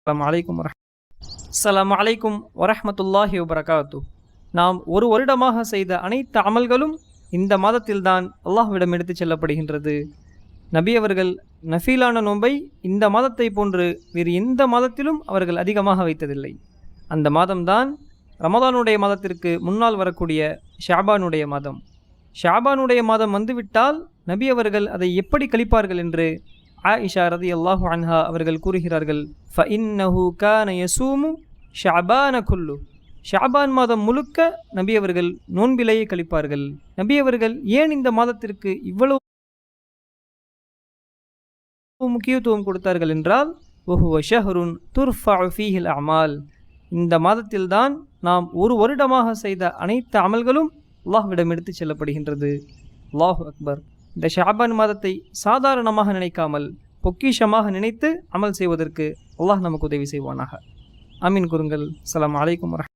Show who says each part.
Speaker 1: அஸ்ஸலாமு அலைக்கும் வரஹ்மத்துல்லாஹி வபரகாத்து. நாம் ஒரு வருடமாக செய்த அனைத்து அமல்களும் இந்த மாதத்தில்தான் அல்லாஹ்விடம் எடுத்துச் செல்லப்படுகின்றது. நபி அவர்கள் நஃபீலான நோன்பை இந்த மாதத்தை போன்று வேறு எந்த மாதத்திலும் அவர்கள் அதிகமாக வைத்ததில்லை. அந்த மாதம்தான் ரமதானுடைய மாதத்திற்கு முன்னால் வரக்கூடிய ஷாபானுடைய மாதம். ஷாபானுடைய மாதம் வந்துவிட்டால் நபி அவர்கள் அதை எப்படி கழிப்பார்கள் என்று ஆயிஷா ரதியல்லாஹு அன்ஹா அவர்கள் கூறுகிறார்கள், ஃபஇன்னஹு கான யஸூமு ஷஅபான குல்லு. ஷாபான் மாதம் முழுக்க நபி அவர்கள் நோன்பிலேயே கழிப்பார்கள். நபி அவர்கள் ஏன் இந்த மாதத்திற்கு இவ்வளவு முக்கியத்துவம் கொடுத்தார்கள் என்றால், வஹுவ ஷஹ்ருன் துர்ஃபஉ ஃபீஹில் அமால். இந்த மாதத்தில்தான் நாம் ஒரு வருடமாக செய்த அனைத்து அமல்களும் அல்லாஹ்விடம் எடுத்துச் செல்லப்படுகின்றது. அல்லாஹு அக்பர். இந்த ஷாபான் மாதத்தை சாதாரணமாக நினைக்காமல் பொக்கிஷமாக நினைத்து அமல் செய்வதற்கு அல்லாஹ் நமக்கு உதவி செய்வானாக. ஆமீன் கூறுங்கள். அஸ்ஸலாமு அலைக்கும் வரஹ்மத்துல்லாஹி.